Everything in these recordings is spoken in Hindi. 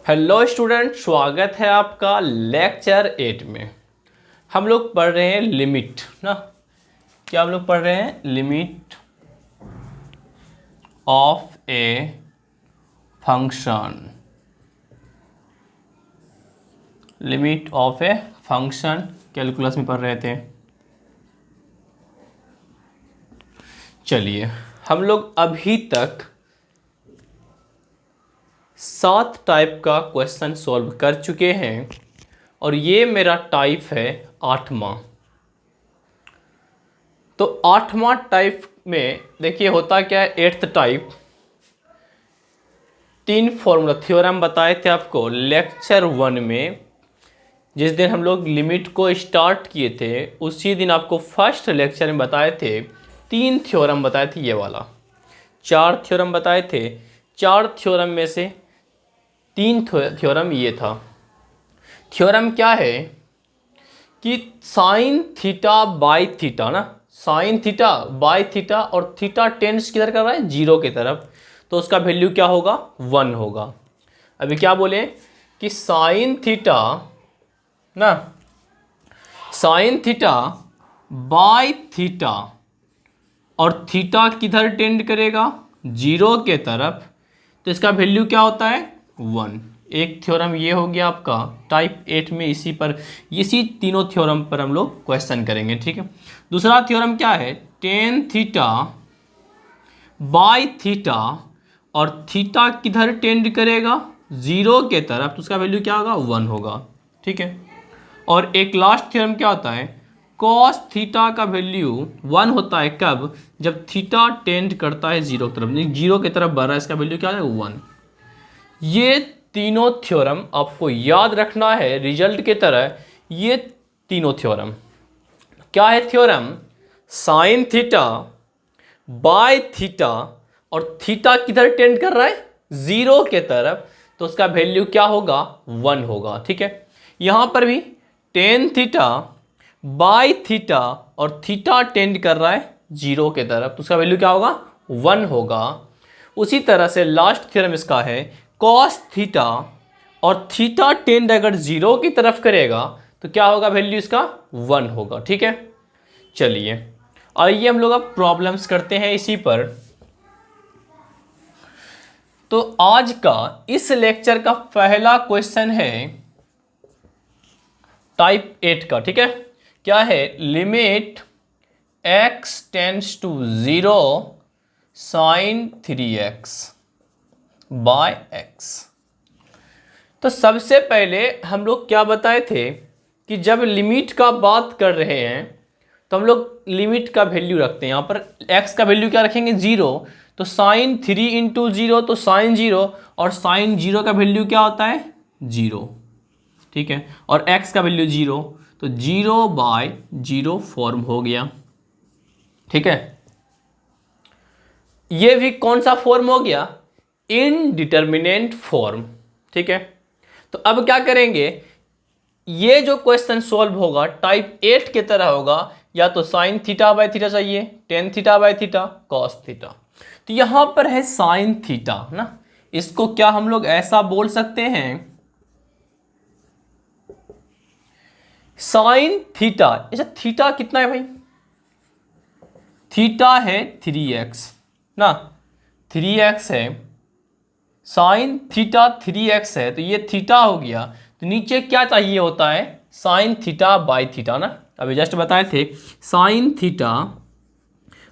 हेलो स्टूडेंट, स्वागत है आपका लेक्चर 8 में। हम लोग पढ़ रहे हैं लिमिट ना। क्या हम लोग पढ़ रहे हैं? Limit of a function. Limit of a function calculus में पढ़ रहे थे। चलिए, हम लोग अभी तक 7 टाइप का क्वेश्चन सॉल्व कर चुके हैं और ये मेरा टाइप है 8वां। तो 8वां टाइप में देखिए होता क्या है। 8th टाइप 3 फॉर्मूला थ्योरम बताए थे आपको लेक्चर 1 में। जिस दिन हम लोग लिमिट को स्टार्ट किए थे उसी दिन आपको फर्स्ट लेक्चर में बताए थे 3 थ्योरम बताए थे। ये वाला 4 थ्योरम बताए थे। 4 थ्योरम में से 3 थ्योरम ये था। थ्योरम क्या है कि साइन थीटा बाई थीटा ना, साइन थीटा बाई थीटा और थीटा टेंड्स किधर कर रहा है? 0 की तरफ। तो उसका वैल्यू क्या होगा? 1 होगा। अभी क्या बोले कि साइन थीटा ना, साइन थीटा बाई थीटा और थीटा किधर टेंड करेगा? 0 के तरफ। तो इसका वैल्यू क्या होता है? 1। एक थ्योरम ये हो गया आपका टाइप 8 में। इसी तीनों थ्योरम पर हम लोग क्वेश्चन करेंगे, ठीक है। दूसरा थ्योरम क्या है? टेन थीटा बाई थीटा और थीटा किधर टेंड करेगा? 0 के तरफ। तो उसका वैल्यू क्या होगा? 1 होगा, ठीक है। और एक लास्ट थ्योरम क्या होता है? कॉस थीटा का वैल्यू 1 होता है कब? जब थीटा टेंड करता है 0 की तरफ, 0 की तरफ बढ़ रहा है। इसका वैल्यू क्या है? 1। ये तीनों थ्योरम आपको याद रखना है रिजल्ट के तरह। ये तीनों थ्योरम क्या है? Theorem sign theta by theta और थीटा किधर टेंड कर रहा है? 0 के तरफ। तो उसका वैल्यू क्या होगा? 1 होगा, ठीक है। यहां पर भी टेन थीटा बाय थीटा और थीटा टेंड कर रहा है 0 के तरफ। तो उसका वैल्यू क्या होगा? 1 होगा। उसी तरह से लास्ट थ्योरम इसका है कॉस थीटा और थीटा टेंड अगर 0 की तरफ करेगा तो क्या होगा? वैल्यू इसका 1 होगा, ठीक है। चलिए आइए हम लोग अब प्रॉब्लम्स करते हैं इसी पर। तो आज का इस लेक्चर का पहला क्वेश्चन है टाइप 8 का, ठीक है। क्या है? Limit x tends to 0 sine 3x by x। तो सबसे पहले हम लोग क्या बताए थे कि जब लिमिट का बात कर रहे हैं तो हम लोग लिमिट का वैल्यू रखते हैं। यहाँ पर x का वैल्यू क्या रखेंगे? 0। तो साइन 3 इंटू 0 तो साइन 0 और साइन 0 का वैल्यू क्या होता है? 0, ठीक है। और x का वैल्यू 0 तो 0 बाय 0 फॉर्म हो गया, ठीक है। ये भी कौन सा फॉर्म हो गया? इनडिटर्मिनेंट फॉर्म, ठीक है। तो अब क्या करेंगे? ये जो क्वेश्चन सॉल्व होगा टाइप 8 की तरह होगा। या तो साइन थीटा बाय थीटा चाहिए, tan theta by theta, cos theta. तो यहां पर है साइन थीटा ना, इसको क्या हम लोग ऐसा बोल सकते हैं? Sine theta. अच्छा, थीटा कितना है भाई? थीटा है 3x ना, 3x है। साइन थीटा 3x है तो ये थीटा हो गया। तो नीचे क्या चाहिए होता है? साइन थीटा बाय थीटा ना। अभी जस्ट बताए थे साइन थीटा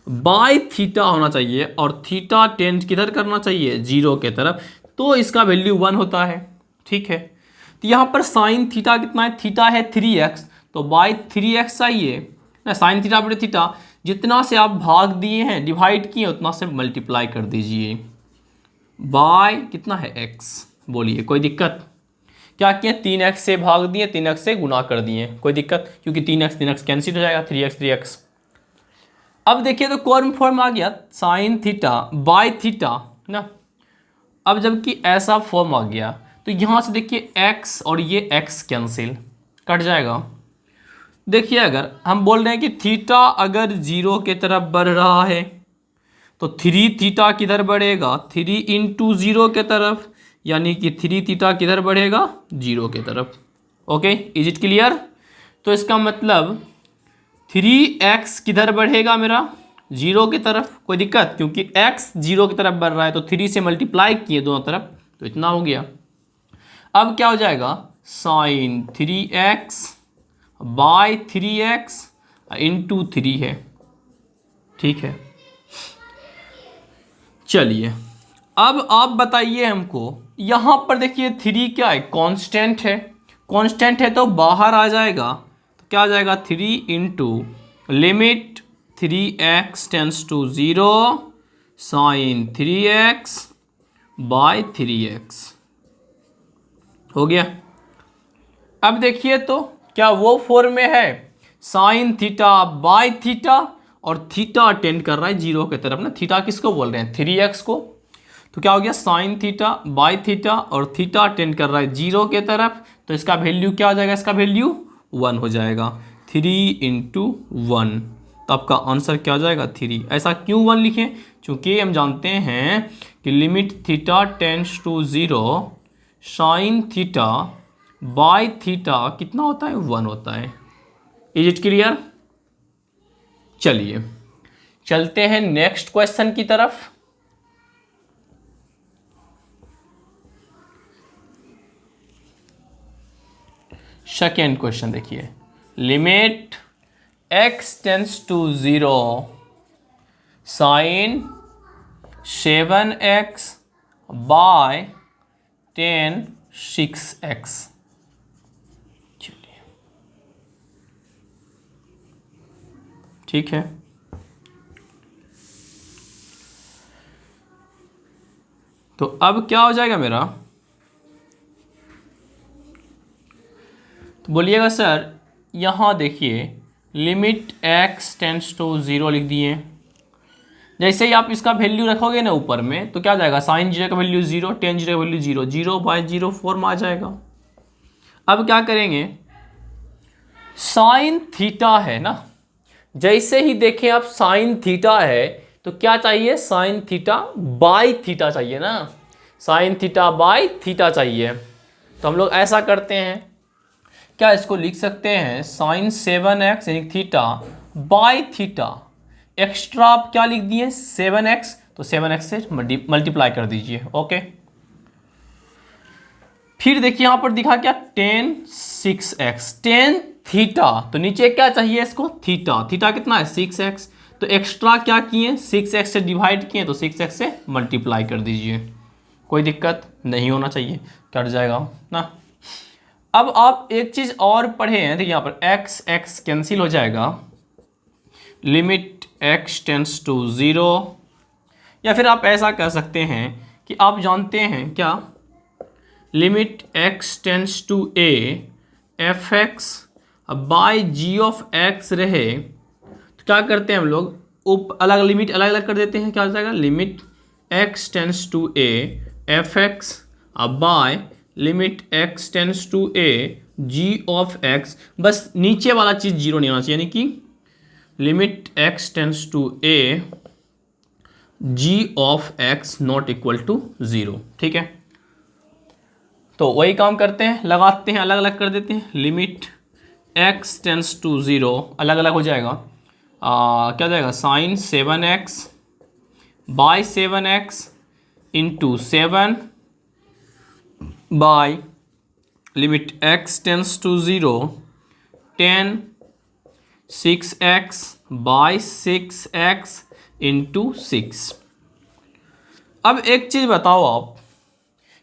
बाय थीटा होना चाहिए और थीटा टेंड किधर करना चाहिए? 0 के तरफ। तो इसका वैल्यू 1 होता है, ठीक है। तो यहाँ पर साइन थीटा कितना है? थीटा है 3x तो बाय 3x चाहिए ना। साइन थीटा बटे थीटा, जितना से आप भाग दिए हैं, डिवाइड किए, उतना से मल्टीप्लाई कर दीजिए बाय कितना है? x। बोलिए कोई दिक्कत? क्या किए? 3x से भाग दिए, 3x से गुना कर दिए, कोई दिक्कत? क्योंकि 3x कैंसिल हो जाएगा, 3x। अब देखिए तो कौन फॉर्म आ गया? साइन थीटा बाय थीटा ना। अब जबकि ऐसा फॉर्म आ गया तो यहां से देखिए x और ये x कैंसिल कट जाएगा। देखिए अगर हम बोल रहे हैं कि थीटा अगर 0 के तरफ बढ़ रहा है तो 3 थीटा किधर बढ़ेगा? 3 इंटू 0 के तरफ। यानी कि 3 थीटा किधर बढ़ेगा, 0 की तरफ। Okay, is it clear? तो इसका मतलब 3x किधर बढ़ेगा मेरा, 0 की तरफ। कोई दिक्कत? क्योंकि x 0 की तरफ बढ़ रहा है तो 3 से मल्टीप्लाई किए दोनों तरफ, तो इतना हो गया। अब क्या हो जाएगा, sign 3x by 3x into 3 है। ठीक है, चलिए अब आप बताइए हमको, यहाँ पर देखिए 3 क्या है, कांस्टेंट है। कांस्टेंट है तो बाहर आ जाएगा, तो क्या आ जाएगा, 3 into limit 3x tends to 0 sine 3x by 3x हो गया। अब देखिए तो क्या वो फॉर्म में है, साइन थीटा बाय थीटा, और थीटा टेंड कर रहा है 0 की तरफ ना। थीटा किसको बोल रहे हैं, 3x को। तो क्या हो गया, साइन थीटा बाय थीटा, और थीटा टेंड कर रहा है 0 की तरफ, तो इसका वैल्यू क्या हो जाएगा, इसका वैल्यू 1 हो जाएगा। 3 इंटू 1, तो आपका आंसर क्या हो जाएगा, 3। ऐसा क्यों 1 लिखें, क्योंकि हम जानते हैं कि limit theta tends to 0 sine theta by theta कितना होता है, 1 होता है। Is it clear? चलिए चलते हैं नेक्स्ट क्वेश्चन की तरफ। सेकेंड क्वेश्चन देखिए, limit x tends to 0 sine 7x by 10 6x। चलिए ठीक है, तो अब क्या हो जाएगा मेरा, तो बोलिएगा सर यहाँ देखिए लिमिट x टेंस टू 0 लिख दिए। जैसे ही आप इसका वैल्यू रखोगे ना ऊपर में, तो क्या आ जाएगा, साइन 0 का वैल्यू 0, टेन 0 का वैल्यू 0, 0 बाय 0 फॉर्म आ जाएगा। अब क्या करेंगे, साइन थीटा है ना, जैसे ही देखें आप साइन थीटा है तो क्या चाहिए, साइन थीटा बाय थीटा चाहिए ना, साइन थीटा बाय थीटा चाहिए। तो हम लोग ऐसा करते हैं, क्या इसको लिख सकते हैं, साइन 7x यानी थीटा बाय थीटा, एक्स्ट्रा आप क्या लिख दिए 7x, तो 7x से मल्टीप्लाई कर दीजिए। ओके, फिर देखिए यहां पर दिखा क्या, टेन 6x, टेन थीटा, तो नीचे क्या चाहिए इसको, थीटा, थीटा कितना है 6x, तो एक्स्ट्रा क्या किए 6x से डिवाइड किए, तो 6x से मल्टीप्लाई कर दीजिए। कोई दिक्कत नहीं होना चाहिए, कट जाएगा ना। अब आप एक चीज और पढ़े हैं, देखिए यहाँ पर x x कैंसिल हो जाएगा, लिमिट x टेंस टू 0, या फिर आप ऐसा कह सकते हैं कि आप जानते हैं क्या, limit x tends to a fx by g of x रहे, तो क्या करते हैं हम लोग, अलग लिमिट अलग अलग कर देते हैं। क्या हो जाएगा, limit x tends to a fx by limit x tends to a g of x, बस नीचे वाला चीज 0 नहीं होना चाहिए, यानी कि limit x tends to a g of x not equal to 0। ठीक है, तो वही काम करते हैं, लगाते हैं, अलग अलग कर देते हैं, लिमिट x टेंस टू 0 अलग अलग हो जाएगा, क्या हो जाएगा, sine 7x by 7x into 7 by limit x tends to 0 10 6x by 6x into 6। अब एक चीज़ बताओ आप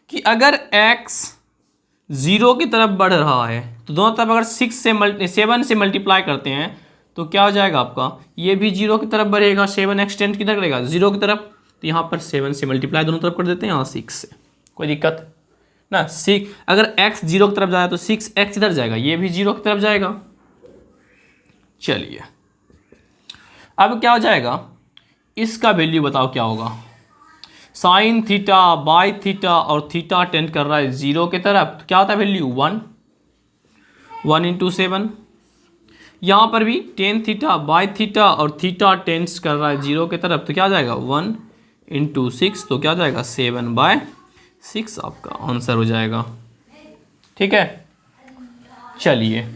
कि अगर x 0 की तरफ बढ़ रहा है तो दोनों तरफ अगर 7 से मल्टीप्लाई करते हैं तो क्या हो जाएगा आपका, ये भी 0 की तरफ बढ़ेगा, 7x टेंड किधर करेगा 0 की तरफ, तो यहाँ पर 7 से मल्टीप्लाई दोनों तरफ कर देते हैं, यहाँ 6 से। कोई दिक्कत ना, 6 अगर x 0 की तरफ जाए तो 6x इधर जाएगा, ये भी 0 की तरफ जाएगा। चलिए अब क्या हो जाएगा, इसका वैल्यू बताओ क्या होगा, साइन थीटा बाय थीटा और थीटा टेंड कर रहा है 0 की तरफ, तो क्या होता है वैल्यू 1 इंटू 7। यहाँ पर भी टेन थीटा बाय थीटा और थीटा टेंड्स कर रहा है 0 की तरफ, तो क्या आ जाएगा 1 इंटू 6, तो क्या आ जाएगा 7 बाय 6 आपका आंसर हो जाएगा। ठीक है, चलिए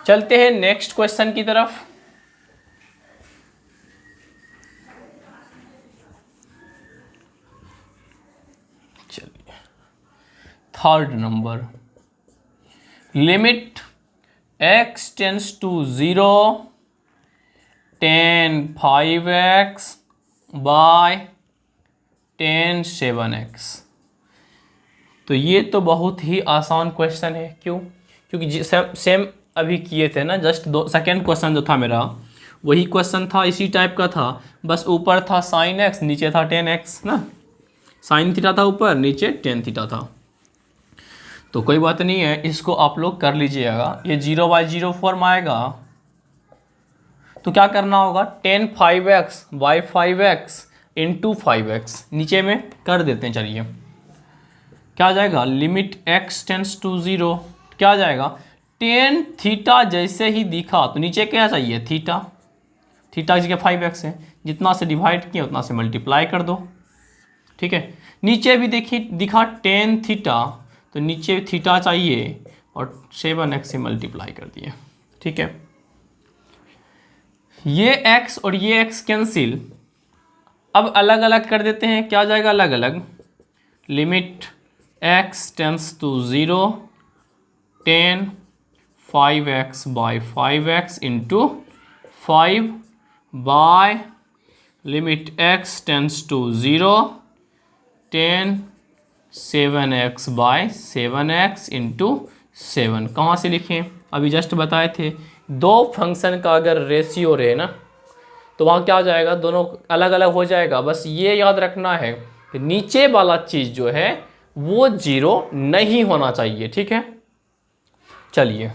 चलते हैं नेक्स्ट क्वेश्चन की तरफ। चलिए, third number, limit x tends to 0 tan 5x by tan 7x। तो ये तो बहुत ही आसान क्वेश्चन है। क्यों? क्योंकि सेम अभी किए थे ना, जस्ट दो सेकेंड क्वेश्चन जो था मेरा वही क्वेश्चन था, इसी टाइप का था, बस ऊपर था sin x, नीचे था tan x ना, साइन थीटा था ऊपर, नीचे tan थीटा था। तो कोई बात नहीं है, इसको आप लोग कर लीजिएगा। ये 0/0 फॉर्म आएगा, तो क्या करना होगा, tan 5x by 5x into 5x नीचे में कर देते हैं। चलिए, क्या आ जाएगा, लिमिट x टेंस टू 0, क्या आ जाएगा, tan थीटा जैसे ही दिखा तो नीचे क्या चाहिए, थीटा, थीटा की जगह 5x है, जितना से डिवाइड किया उतना से मल्टीप्लाई कर दो। ठीक है, नीचे भी देखिए दिखा tan थीटा, तो नीचे थीटा चाहिए और 7x से मल्टीप्लाई कर दिए। ठीक है, ये x और ये x कैंसिल, अब अलग अलग कर देते हैं, क्या आ जाएगा, अलग अलग, limit x tends to 0 tan 5x by 5x into 5 by limit x tends to 0 tan 7x by 7x into 7। कहाँ से लिखें, अभी जस्ट बताए थे, दो फंक्शन का अगर रेशियो रहे ना तो वहाँ क्या हो जाएगा, दोनों अलग अलग हो जाएगा। बस ये याद रखना है कि नीचे वाला चीज़ जो है वो 0 नहीं होना चाहिए। ठीक है, चलिए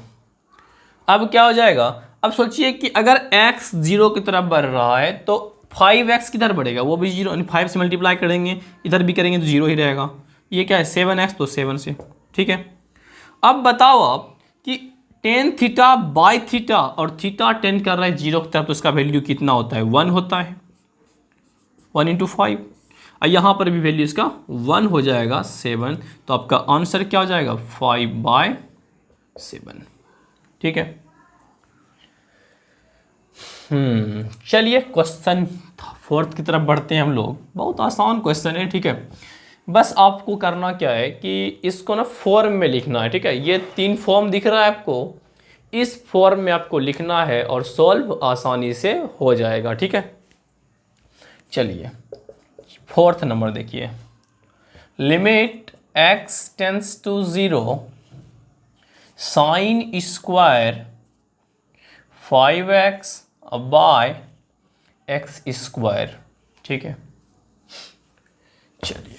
अब क्या हो जाएगा, अब सोचिए कि अगर x 0 की तरफ बढ़ रहा है तो 5x किधर बढ़ेगा, वो भी 0, 5 से मल्टीप्लाई करेंगे, इधर भी करेंगे तो 0 ही रहेगा। ये क्या है, 7x, तो 7 से। ठीक है, अब बताओ आप कि tan थीटा बाई थीटा और थीटा टेंड कर रहा है 0 की तरफ, तो इसका वैल्यू कितना होता है, 1 होता है, 1 इंटू 5। और यहाँ पर भी वैल्यू इसका 1 हो जाएगा, 7। तो आपका आंसर क्या हो जाएगा, 5/7। ठीक है, चलिए क्वेश्चन फोर्थ की तरफ बढ़ते हैं हम लोग। बहुत आसान क्वेश्चन है। ठीक है, बस आपको करना क्या है कि इसको ना फॉर्म में लिखना है। ठीक है, ये 3 फॉर्म दिख रहा है आपको, इस फॉर्म में आपको लिखना है और सॉल्व आसानी से हो जाएगा। ठीक है, चलिए फोर्थ नंबर देखिए, limit x tends to 0 sine square 5x by x square. ठीक है, चलिए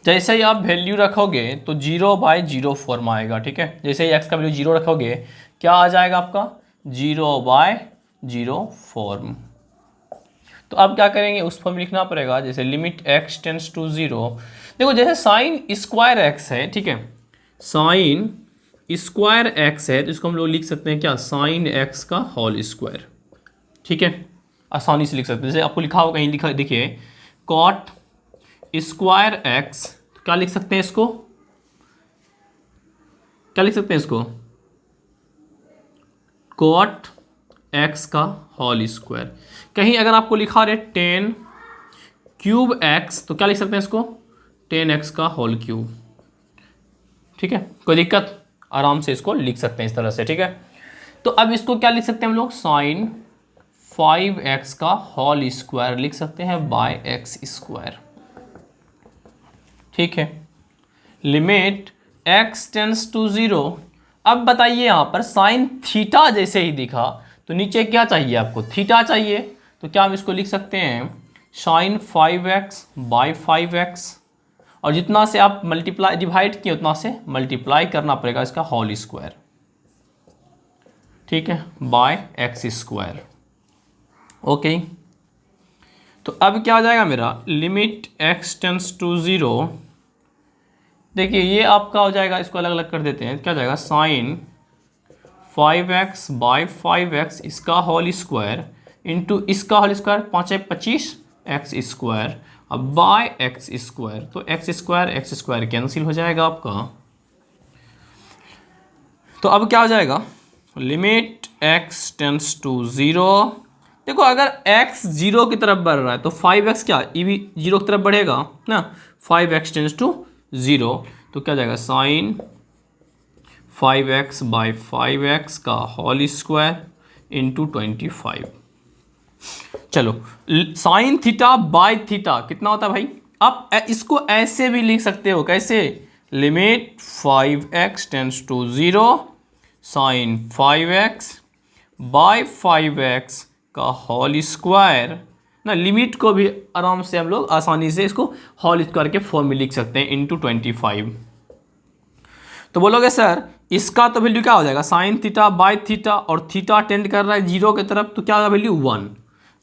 जैसे ही आप वैल्यू रखोगे तो 0/0 फॉर्म आएगा। ठीक है, जैसे ही x का वैल्यू 0 रखोगे क्या आ जाएगा आपका, 0/0 फॉर्म। तो अब क्या करेंगे, उस फॉर्म लिखना पड़ेगा, जैसे लिमिट x टेंस टू 0, देखो जैसे साइन स्क्वायर x है। ठीक है, साइन स्क्वायर x है तो इसको हम लोग लिख सकते हैं क्या, साइन x का होल स्क्वायर। ठीक है, आसानी से लिख सकते हैं, जैसे आपको लिखा हो कहीं, लिखा देखिए कॉट स्क्वायर x, क्या लिख सकते हैं इसको, क्या लिख सकते हैं इसको, कॉट x का होल स्क्वायर। कहीं अगर आपको लिखा रहे tan क्यूब x, तो क्या लिख सकते हैं इसको, tan x का होल क्यूब। ठीक है, कोई दिक्कत, आराम से इसको लिख सकते हैं इस तरह से। ठीक है, तो अब इसको क्या लिख सकते हैं हम लोग, साइन 5x का होल स्क्वायर लिख सकते हैं बाय x स्क्वायर। ठीक है, लिमिट x टेंस टू 0। अब बताइए यहाँ पर साइन थीटा जैसे ही दिखा तो नीचे क्या चाहिए आपको, थीटा चाहिए, तो क्या हम इसको लिख सकते हैं, साइन 5x बाई 5x, और जितना से आप मल्टीप्लाई डिवाइड किए उतना से मल्टीप्लाई करना पड़ेगा इसका होल स्क्वायर। ठीक है, बाय x स्क्वायर। ओके, तो अब क्या आ जाएगा मेरा, लिमिट x टेंस टू 0, देखिए ये आपका हो जाएगा, इसको अलग अलग कर देते हैं, क्या जाएगा, साइन 5x बाई 5x इसका होल स्क्वायर इंटू इसका होल स्क्वायर, 5 × 25 x स्क्वायर, अब बाय एक्स स्क्वायर, तो एक्स स्क्वायर कैंसिल हो जाएगा आपका। तो अब क्या हो जाएगा, लिमिट x टेंस टू 0। देखो अगर x 0 की तरफ बढ़ रहा है तो 5x क्या ये भी 0 की तरफ बढ़ेगा ना, 5x टेंस टू 0, तो क्या जाएगा साइन 5x बाई 5x का होल स्क्वायर इंटू 25। चलो साइन थीटा बाय थीटा कितना होता है भाई, आप इसको ऐसे भी लिख सकते हो, कैसे, limit 5x tends to 0 sine 5x by 5x का होल स्क्वायर ना, लिमिट को भी आराम से हम लोग आसानी से इसको होल स्क्वायर के फॉर्म में लिख सकते हैं इंटू 25। तो बोलोगे सर इसका तो वैल्यू क्या हो जाएगा, साइन थीटा बाय थीटा और थीटा टेंड कर रहा है 0 की तरफ, तो क्या होगा वैल्यू 1,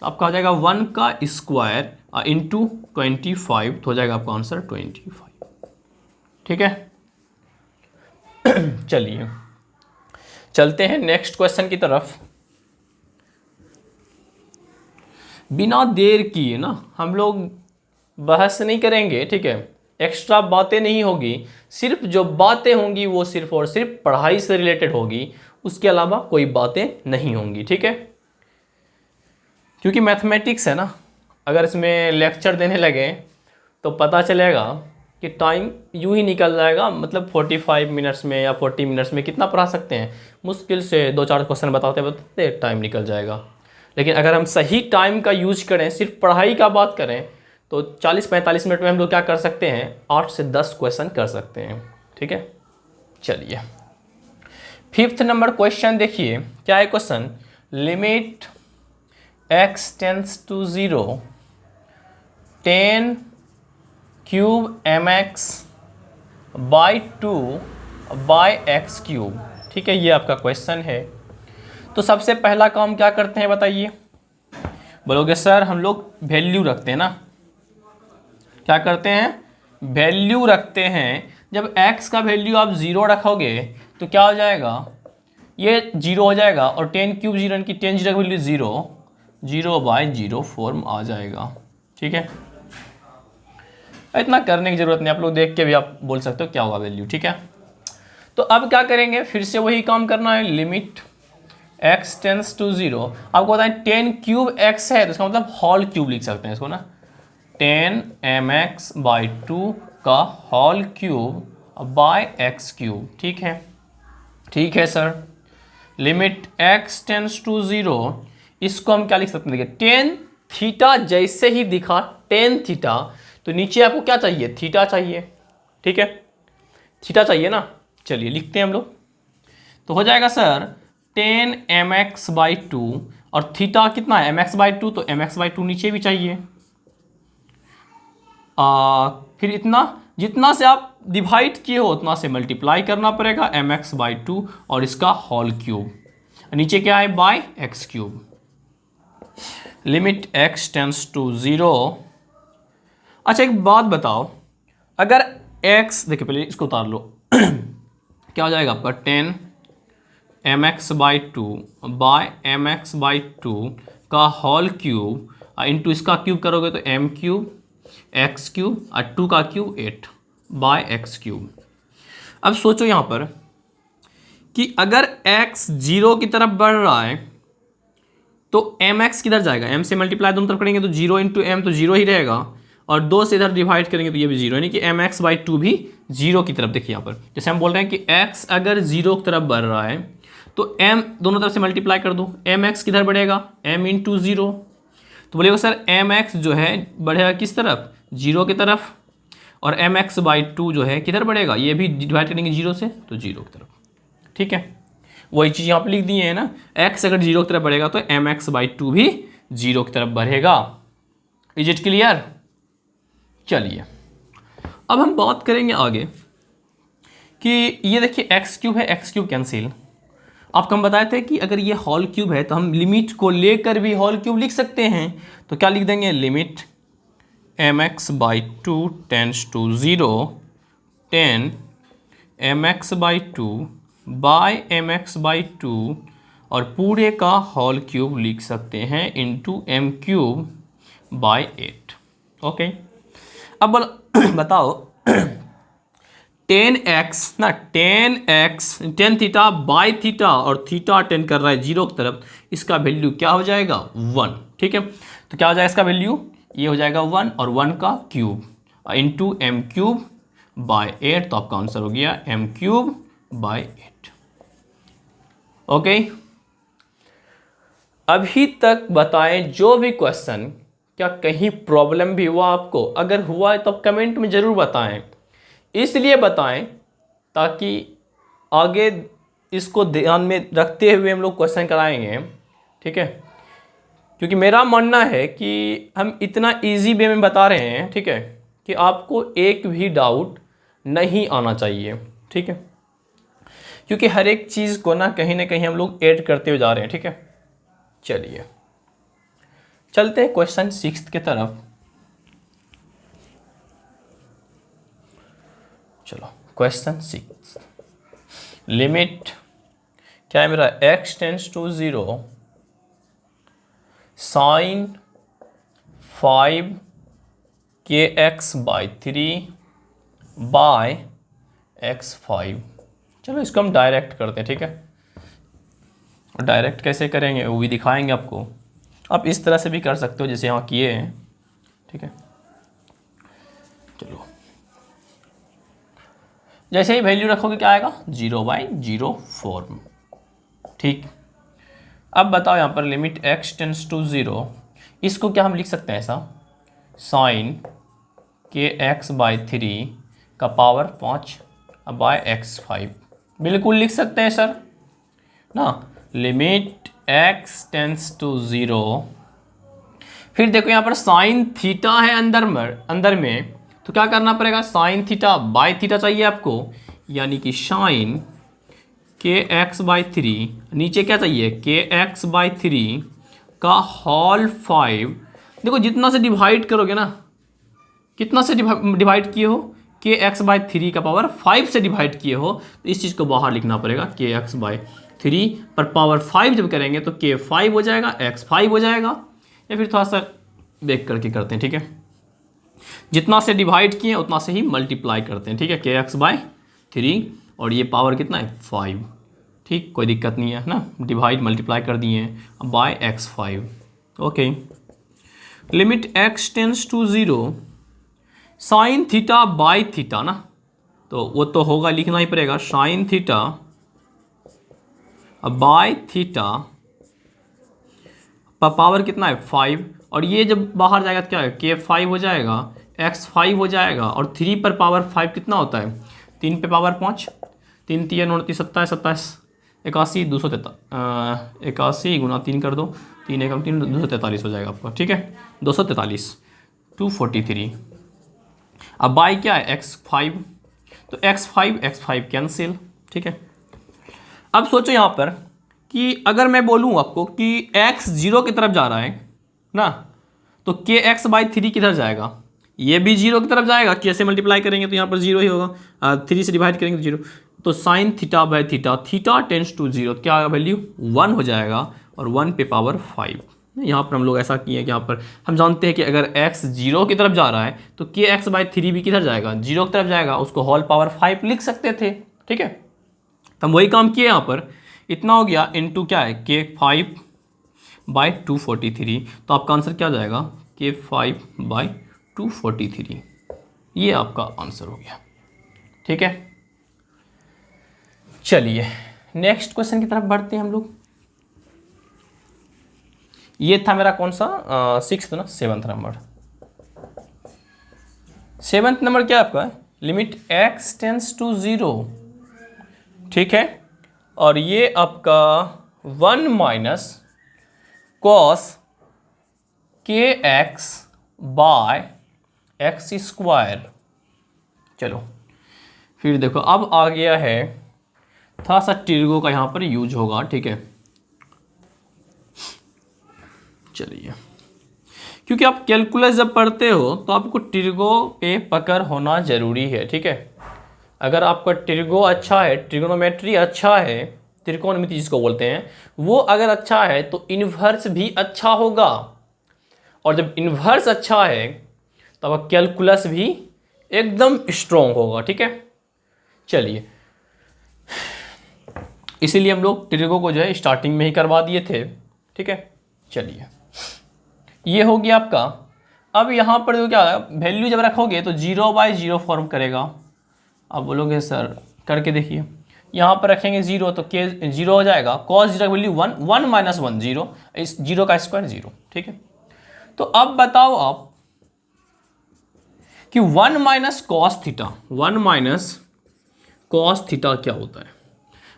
तो आपका हो जाएगा 1 का स्क्वायर इंटू 25, तो हो जाएगा आपका आंसर 25। ठीक है चलिए चलते हैं नेक्स्ट क्वेश्चन की तरफ। बिना देर किए ना हम लोग बहस नहीं करेंगे, ठीक है, एक्स्ट्रा बातें नहीं होगी, सिर्फ जो बातें होंगी वो सिर्फ और सिर्फ पढ़ाई से रिलेटेड होगी, उसके अलावा कोई बातें नहीं होंगी। ठीक है, क्योंकि मैथमेटिक्स है ना, अगर इसमें लेक्चर देने लगे तो पता चलेगा कि टाइम यूं ही निकल जाएगा, मतलब 45 मिनट्स में या 40 मिनट्स में कितना पढ़ा सकते हैं, मुश्किल से 2-4 क्वेश्चन बताते बताते टाइम निकल जाएगा। लेकिन अगर हम सही टाइम का यूज करें, सिर्फ पढ़ाई का बात करें, तो 40-45 मिनट में हम लोग क्या कर सकते हैं, 8 से 10 क्वेश्चन कर सकते हैं। ठीक है, चलिए 5th नंबर क्वेश्चन देखिए, क्या है question, limit x tends to 0 10 cube mx by 2 by x cube. ठीक है, ये आपका क्वेश्चन है। तो सबसे पहला काम क्या करते हैं बताइए, बोलोगे सर हम लोग वैल्यू रखते हैं ना, क्या करते हैं, वैल्यू रखते हैं। जब x का वैल्यू आप 0 रखोगे तो क्या हो जाएगा, ये 0 हो जाएगा, और 10 क्यूब 0 की 10 0 का वैल्यू 0, 0 बाई 0 फॉर्म आ जाएगा। ठीक है, इतना करने की जरूरत नहीं, आप लोग देख के भी आप बोल सकते हो क्या होगा वैल्यू। ठीक है, तो अब क्या करेंगे, फिर से वही काम करना है, लिमिट x टेंस टू 0, आपको पता है 10 क्यूब x है तो इसका मतलब होल क्यूब लिख सकते हैं इसको ना, 10 mx बाई 2 का whole cube by x cube. ठीक है, ठीक है sir, limit x tends to 0, इसको हम क्या लिख सकते हैं, देखिए 10 थीटा जैसे ही दिखा 10 थीटा, तो नीचे आपको क्या चाहिए, थीटा चाहिए। ठीक है, थीटा चाहिए ना, चलिए लिखते हैं हम लोग, तो हो जाएगा सर 10 mx बाई 2, और थीटा कितना है mx बाई 2, तो mx बाई 2 नीचे भी चाहिए, फिर इतना जितना से आप डिवाइड किए हो उतना से मल्टीप्लाई करना पड़ेगा, mx बाई 2 और इसका होल क्यूब, नीचे क्या है by x cube. Limit x tends to 0। अच्छा एक बात बताओ, अगर x, देखिए पहले इसको उतार लो क्या हो जाएगा आपका 10 mx by 2 by mx by 2 का होल क्यूब इंटू इसका क्यूब करोगे तो m क्यूब x क्यूब और 2 का क्यूब 8 बाय एक्स क्यूब। अब सोचो यहाँ पर कि अगर x 0 की तरफ बढ़ रहा है तो mx किधर जाएगा, m से मल्टीप्लाई दोनों तरफ करेंगे तो 0 इंटू एम तो 0 ही रहेगा, और 2 से इधर डिवाइड करेंगे तो ये भी 0, यानी कि mx बाई 2 भी 0 की तरफ। देखिए यहाँ पर जैसे हम बोल रहे हैं कि x अगर 0 की तरफ बढ़ रहा है तो m दोनों तरफ से मल्टीप्लाई कर दो, mx किधर बढ़ेगा, m इंटू 0, तो बोलेगा सर mx जो है बढ़ेगा किस तरफ, 0 की तरफ, और mx बाई 2 जो है किधर बढ़ेगा, ये भी डिवाइड करेंगे 0 से तो 0 की तरफ। ठीक है, वही चीज़ यहाँ पर लिख दिए है ना, x अगर 0 की तरफ बढ़ेगा तो mx बाई 2 भी 0 की तरफ बढ़ेगा। Is it clear. चलिए अब हम बात करेंगे आगे कि ये देखिए एक्स क्यूब है, एक्स क्यूब कैंसिल, आपको हम बताए थे कि अगर ये होल क्यूब है तो हम लिमिट को लेकर भी होल क्यूब लिख सकते हैं, तो क्या लिख देंगे, limit mx by 2 tends to 0 10 mx by 2 by mx by 2 और पूरे का होल क्यूब लिख सकते हैं into m cube by 8। Okay, अब बोलो बताओ 10x ना 10 थीटा बाई थीटा और थीटा टेंड कर रहा है 0 की तरफ, इसका वैल्यू क्या हो जाएगा 1। ठीक है, तो क्या हो जाएगा इसका वैल्यू, ये हो जाएगा 1 और 1 का cube into m cube by 8, तो आपका आंसर हो गया एम क्यूब बाई 8। ओके, अभी तक बताएं जो भी क्वेश्चन, क्या कहीं प्रॉब्लम भी हुआ आपको? अगर हुआ है तो आप कमेंट में ज़रूर बताएं। इसलिए बताएं ताकि आगे इसको ध्यान में रखते हुए हम लोग क्वेश्चन कराएंगे। ठीक है, क्योंकि मेरा मानना है कि हम इतना इजी वे में बता रहे हैं, ठीक है, कि आपको एक भी डाउट नहीं आना चाहिए। ठीक है, क्योंकि हर एक चीज़ को ना कहीं हम लोग ऐड करते हुए जा रहे हैं। ठीक है, चलिए चलते हैं क्वेश्चन 6 की तरफ। चलो क्वेश्चन 6, लिमिट क्या है मेरा, x tends to 0 sine 5 kx by 3 by x5। चलो इसको हम डायरेक्ट करते हैं। ठीक है, डायरेक्ट कैसे करेंगे वो भी दिखाएंगे आपको। आप इस तरह से भी कर सकते हो जैसे यहाँ किए हैं। ठीक है, चलो जैसे ही वैल्यू रखोगे क्या आएगा 0/0 फॉर्म। ठीक, अब बताओ यहाँ पर लिमिट x टेंस टू 0, इसको क्या हम लिख सकते हैं ऐसा, साइन kx बाई 3 का पावर 5 बाय x5। बिल्कुल लिख सकते हैं सर ना, लिमिट x टेंस टू 0। फिर देखो यहाँ पर साइन थीटा है अंदर में, तो क्या करना पड़ेगा, साइन थीटा बाई थीटा चाहिए आपको, यानी कि साइन kx बाई 3, नीचे क्या चाहिए kx बाई 3 का होल 5। देखो जितना से डिवाइड करोगे ना, कितना से डिवाइड किए हो, kx बाई 3 का पावर 5 से डिवाइड किए हो, तो इस चीज़ को बाहर लिखना पड़ेगा। kx बाई 3 पर पावर 5 जब करेंगे तो k5 हो जाएगा, x5 हो जाएगा। या फिर थोड़ा सा बैक करके करते हैं। ठीक है, जितना से डिवाइड किए उतना से ही मल्टीप्लाई करते हैं। ठीक है, kx बाई 3 और ये पावर कितना है 5। ठीक, कोई दिक्कत नहीं है ना, डिवाइड मल्टीप्लाई कर दिए हैं by x5। Okay, limit x tends to 0 sine theta by theta ना, तो वो तो होगा, लिखना ही पड़ेगा, sine theta by theta power कितना है 5, और ये जब बाहर जाएगा तो क्या है k5 हो जाएगा, x5 हो जाएगा, और 3 पर पावर 5 कितना होता है, 3 पे पावर 5, 3 3 29 27 27 81 81 गुना 3 कर दो, 3 एकम 3 243 हो जाएगा आपका। ठीक है, 243 243। अब बाई क्या है x5, तो x5 कैंसिल। ठीक है, अब सोचो यहाँ पर कि अगर मैं बोलूँ आपको कि x 0 की तरफ जा रहा है ना, तो kx बाई 3 किधर जाएगा, ये भी 0 की तरफ जाएगा। कैसे मल्टीप्लाई करेंगे तो यहाँ पर 0 ही होगा, 3 से डिवाइड करेंगे तो 0। तो sine theta by theta, theta tends to 0, क्या वैल्यू 1 हो जाएगा, और 1 पे पावर 5। यहाँ पर हम लोग ऐसा किए कि यहाँ पर हम जानते हैं कि अगर x 0 की तरफ जा रहा है तो kx बाई 3 भी किधर जाएगा 0 की तरफ जाएगा, उसको होल पावर 5 लिख सकते थे। ठीक है, तो हम वही काम किए यहाँ पर, इतना हो गया इनटू क्या है k5 बाई 243, तो आपका आंसर क्या जाएगा k5 बाई 243, ये आपका आंसर हो गया। ठीक है, चलिए नेक्स्ट क्वेश्चन की तरफ बढ़ते हैं हम लोग। ये था मेरा कौन सा 6th ना, 7th नंबर। 7th नंबर क्या आपका है, लिमिट x टेंस टू 0। ठीक है, और ये आपका 1 minus cos kx by x square. चलो फिर देखो अब आ गया है, थोड़ा सा टिर्गो का यहाँ पर यूज होगा। ठीक है, चलिए, क्योंकि आप कैलकुलस जब पढ़ते हो तो आपको टिर्गो पे पकड़ होना ज़रूरी है। ठीक है, अगर आपका टिर्गो अच्छा है, ट्रिग्नोमेट्री अच्छा है, त्रिकोणमिति जिसको बोलते हैं, वो अगर अच्छा है तो इन्वर्स भी अच्छा होगा, और जब इन्वर्स अच्छा है तो आपका कैलकुलस भी एकदम स्ट्रॉन्ग होगा। ठीक है, चलिए, इसीलिए हम लोग ट्रिगो को जो है स्टार्टिंग में ही करवा दिए थे। ठीक है, चलिए, ये हो गया आपका। अब यहाँ पर जो क्या वैल्यू जब रखोगे तो 0/0 फॉर्म करेगा। अब बोलोगे सर करके देखिए, यहाँ पर रखेंगे 0 तो के 0 हो जाएगा, cos 0 की वैल्यू 1, 1 - 1 0, इस 0 का स्क्वायर 0। ठीक है, तो अब बताओ आप कि 1 - cos थीटा, 1 - cos थीटा क्या होता है?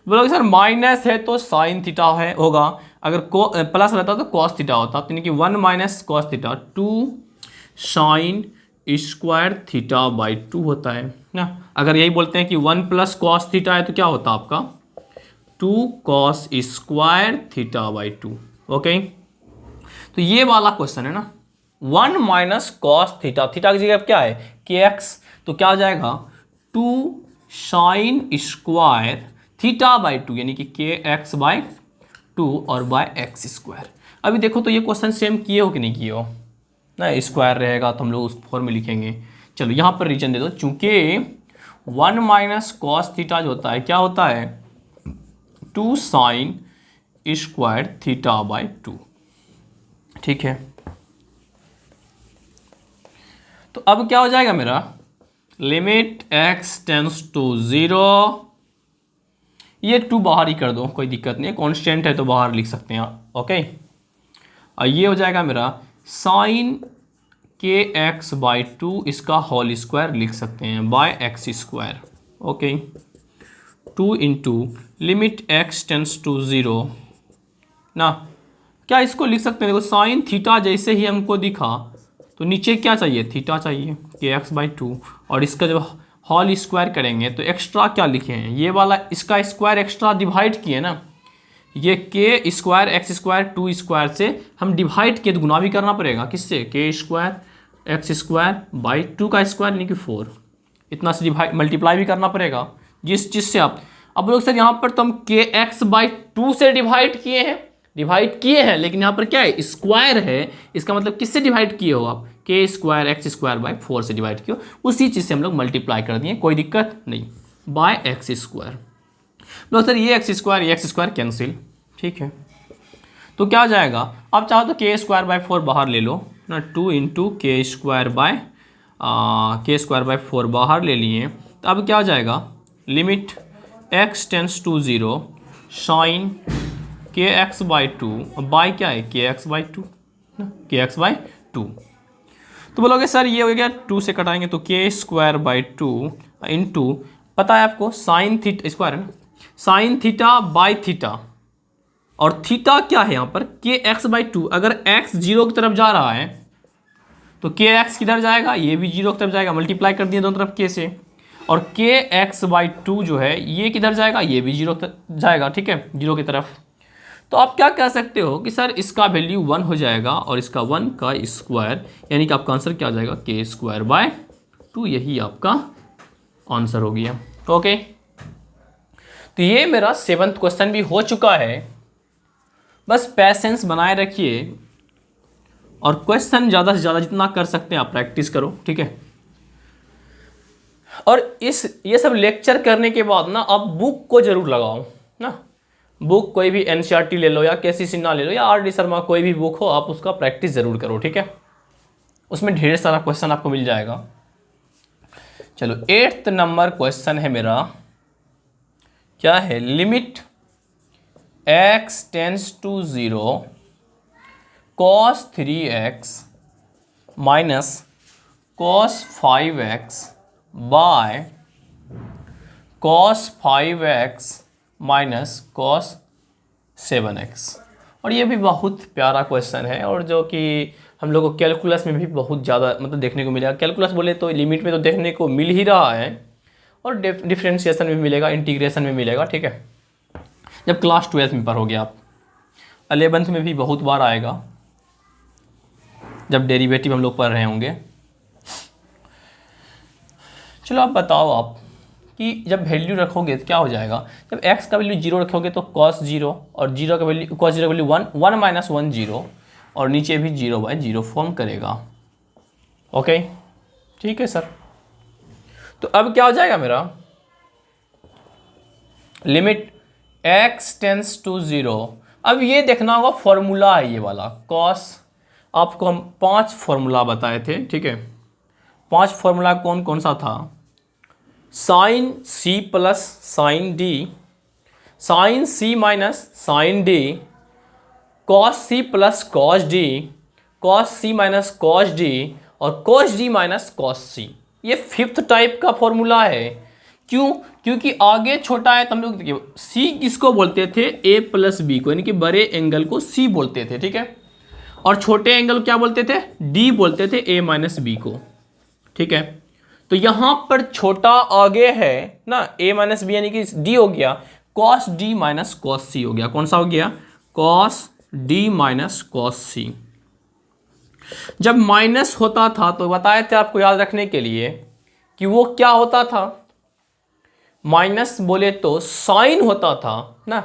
बोलोगे सर माइनस है तो साइन थीटा है होगा, अगर प्लस रहता तो cos थीटा होता, तो यानी कि 1 - cos theta 2 sine square theta by 2 होता है ना। अगर यही बोलते हैं कि 1 + cos थीटा है तो क्या होता आपका 2 cos square theta by 2। Okay, तो ये वाला क्वेश्चन है ना, 1 - cos थीटा, थीटा की जगह क्या है kx, तो क्या हो जाएगा 2 साइन स्क्वायर थीटा बाई 2, यानी कि kx बाई 2 और बाय एक्स स्क्वायर। अभी देखो तो ये क्वेश्चन सेम किए हो कि नहीं किए हो ना, स्क्वायर रहेगा तो हम लोग उस फॉर्म में लिखेंगे। चलो यहाँ पर रीजन दे दो, चूंकि 1 - cos थीटा जो होता है क्या होता है 2 साइन स्क्वायर थीटा बाई 2। ठीक है, तो अब क्या हो जाएगा मेरा, लिमिट x टेंस टू 0, ये 2 बाहर ही कर दो, कोई दिक्कत नहीं है, कांस्टेंट है तो बाहर लिख सकते हैं। ओके, और ये हो जाएगा मेरा साइन kx बाई 2, इसका होल स्क्वायर लिख सकते हैं by x square. Okay, 2 × limit x tends to 0 ना, क्या इसको लिख सकते हैं, देखो साइन थीटा जैसे ही हमको दिखा तो नीचे क्या चाहिए थीटा चाहिए kx बाई 2, और इसका जब होल स्क्वायर करेंगे तो एक्स्ट्रा क्या लिखे हैं, ये वाला इसका स्क्वायर एक्स्ट्रा डिवाइड किए ना, ये के स्क्वायर एक्स स्क्वायर 2 स्क्वायर से हम डिवाइड किए तो गुना भी करना पड़ेगा, किससे के स्क्वायर एक्स स्क्वायर बाई 2 का स्क्वायर यानी कि 4, इतना से डिवाइड मल्टीप्लाई भी करना पड़ेगा, जिस चीज़ से आप अब लोग सर यहाँ पर तो हम के एक्स बाई 2 से डिवाइड किए हैं, लेकिन यहाँ पर क्या है स्क्वायर है, इसका मतलब किससे डिवाइड किए हो आप के स्क्वायर एक्स स्क्वायर बाई 4 से डिवाइड किए हो, उसी चीज़ से हम लोग मल्टीप्लाई कर दिए, कोई दिक्कत नहीं, बाय एक्स स्क्वायर। लो सर ये एक्स स्क्वायर कैंसिल। ठीक है, तो क्या हो जाएगा, आप चाहो तो के स्क्वायर बाई 4 बाहर ले लो ना, 2 × के स्क्वायर बाई 4 बाहर ले लिए, तो अब क्या हो जाएगा limit x tends to 0 sine kx by 2, by क्या है kx बाई 2 ना, kx बाई 2, तो बोलोगे सर ये हो गया 2 से कटाएंगे तो के स्क्वायर बाई 2 इंटू, पता है आपको साइन थीटा स्क्वायर है ना, साइन थीटा बाई थीटा, और थीटा क्या है यहाँ पर के एक्स बाई 2, अगर x 0 की तरफ जा रहा है तो के एक्स किधर जाएगा, ये भी 0 की तरफ जाएगा, मल्टीप्लाई कर दिए दोनों तरफ के से, और के एक्स बाई 2 जो है ये किधर जाएगा, ये भी 0 जाएगा। ठीक है, 0 की तरफ, तो आप क्या कह सकते हो कि सर इसका वैल्यू 1 हो जाएगा और इसका 1 का स्क्वायर, यानी कि आपका आंसर क्या आ जाएगा के स्क्वायर बाय 2, यही आपका आंसर हो गया। ओके, तो ये मेरा 7th क्वेश्चन भी हो चुका है, बस पैसेंस बनाए रखिए और क्वेश्चन ज़्यादा से ज़्यादा जितना कर सकते हैं आप प्रैक्टिस करो। ठीक है, और ये सब लेक्चर करने के बाद ना आप बुक को जरूर लगाओ ना, बुक कोई भी एनसीईआरटी ले लो या केसी सिन्हा ले लो या आर डी शर्मा, कोई भी बुक हो आप उसका प्रैक्टिस ज़रूर करो। ठीक है, उसमें ढेर सारा क्वेश्चन आपको मिल जाएगा। चलो 8th नंबर क्वेश्चन है मेरा, क्या है, limit x tends to 0 cos 3x minus cos 5x by cos 5x minus cos 7x। और ये भी बहुत प्यारा क्वेश्चन है, और जो कि हम लोग को कैलकुलस में भी बहुत ज़्यादा मतलब देखने को मिलेगा। कैलकुलस बोले तो लिमिट में तो देखने को मिल ही रहा है, और डिफ्रेंशिएशन में मिलेगा, इंटीग्रेशन में मिलेगा। ठीक है, जब क्लास 12 में पढ़ोगे आप, 11th में भी बहुत बार आएगा जब डेरिवेटिव हम लोग पढ़ रहे होंगे। चलो आप बताओ आप कि जब वैल्यू रखोगे तो क्या हो जाएगा, जब x का वैल्यू 0 रखोगे तो cos 0, और cos 0 का वैल्यू 1 - 1 0, और नीचे भी 0/0 फॉर्म करेगा। ओके, ठीक है सर। तो अब क्या हो जाएगा मेरा, लिमिट x टेंस टू 0। अब ये देखना होगा फॉर्मूला है ये वाला कॉस, आपको हम 5 फॉर्मूला बताए थे, ठीक है। 5 फॉर्मूला कौन कौन सा था, sine c plus sine d, sine c minus sine d, cos c plus cos d, cos c minus cos d और cos d minus cos c। ये 5th टाइप का फॉर्मूला है। क्यों, क्योंकि आगे छोटा है तो हम लोग देखिए c किसको बोलते थे, a प्लस बी को, यानी कि बड़े एंगल को c बोलते थे, ठीक है। और छोटे एंगल क्या बोलते थे, d बोलते थे a माइनस बी को, ठीक है। तो यहां पर छोटा आगे है ना a माइनस बी, यानी कि d हो गया cos d minus cos c हो गया। कौन सा हो गया, cos d minus cos c। जब माइनस होता था तो बताए थे आपको याद रखने के लिए कि वो क्या होता था, माइनस बोले तो साइन होता था ना,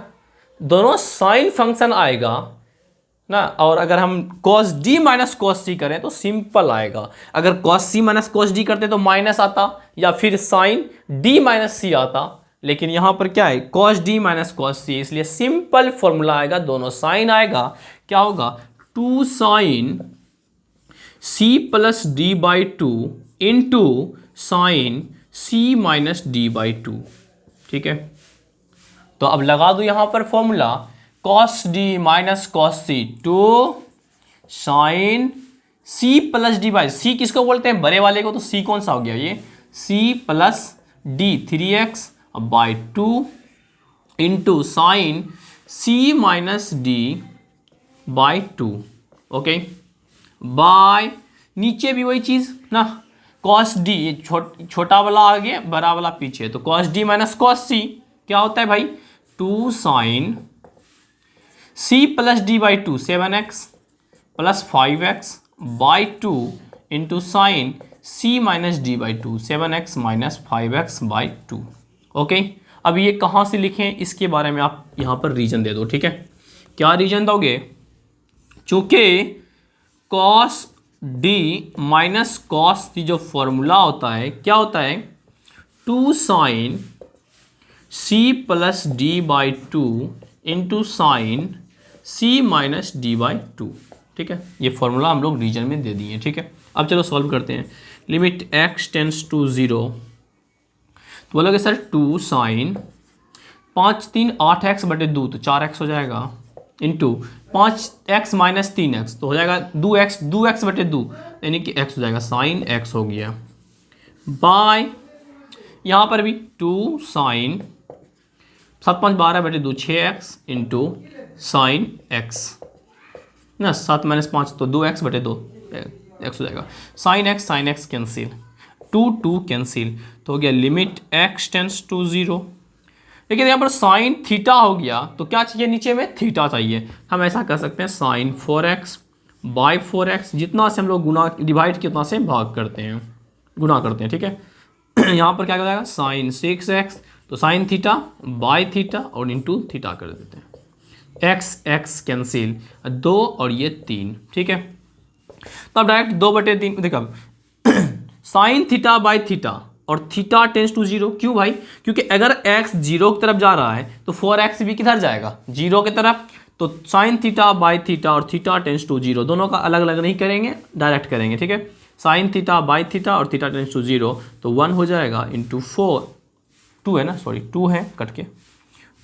दोनों साइन फंक्शन आएगा ना। और अगर हम cos d minus cos c करें तो सिंपल आएगा। अगर cos c minus cos d करते तो माइनस आता या फिर साइन d माइनस c आता, लेकिन यहां पर क्या है cos d minus cos c, इसलिए सिंपल फॉर्मूला आएगा, दोनों साइन आएगा, क्या होगा 2 sine c plus d by two into sine c minus d by two, ठीक है। तो अब लगा दो यहां पर formula cos d minus cos c, 2 sine c plus d by, c किसको बोलते हैं बड़े वाले को, तो c कौन सा हो गया ये c plus d 3x by 2 into sine c minus d by 2, okay. By नीचे भी वही चीज ना, cos d छोटा वाला आगे बड़ा वाला पीछे, तो cos d minus cos c क्या होता है भाई 2 sine c plus d by 2 7x plus 5x by 2 into sine c minus d by 2 7x minus 5x by 2, okay. अब ये कहाँ से लिखें इसके बारे में आप यहाँ पर रीजन दे दो, ठीक है। क्या रीजन दोगे, चूंकि cos d माइनस कॉस की जो फॉर्मूला होता है क्या होता है 2 sine c plus d by 2 into sine c minus d by 2, ठीक है। ये फॉर्मूला हम लोग रीजन में दे दिए, ठीक है। अब चलो सॉल्व करते हैं। लिमिट x टेंस टू 0, तो बोलोगे सर 2 साइन 5 3 8x बटे 2 तो 4x हो जाएगा, इंटू 5x माइनस 3x तो हो जाएगा 2x बटे 2 यानी कि x हो जाएगा साइन x हो गया, बाय यहाँ पर भी 2 साइन 7 5 12 बटे 2 6x इंटू साइन x ना, 7 माइनस 5 तो 2x बटे 2 x हो जाएगा, साइन x कैंसिल, 2 कैंसिल, तो हो गया लिमिट x टेंस टू 0। लेकिन यहाँ पर साइन थीटा हो गया तो क्या चाहिए, नीचे में थीटा चाहिए। हम ऐसा कर सकते हैं साइन 4x बाई 4x, जितना से हम लोग गुना डिवाइड कितना से भाग करते हैं, गुना करते हैं, ठीक है। यहाँ पर क्या हो जाएगा साइन 6x, तो साइन थीटा बाई थीटा और इंटू थीटा कर देते हैं, x कैंसिल 2 और ये 3, ठीक है। तो अब डायरेक्ट 2/3 देखो साइन थीटा बाई थीटा और थीटा टेंस टू 0, क्यों भाई, क्योंकि अगर x 0 की तरफ जा रहा है तो 4x भी किधर जाएगा 0 की तरफ, तो साइन थीटा बाई थीटा और थीटा टेंस टू 0 दोनों का अलग अलग नहीं करेंगे, डायरेक्ट करेंगे, ठीक है। साइन थीटा बाई थीटा और थीटा टेंस टू 0 तो 1 हो जाएगा इंटू 4 2 है ना, सॉरी 2 है कट के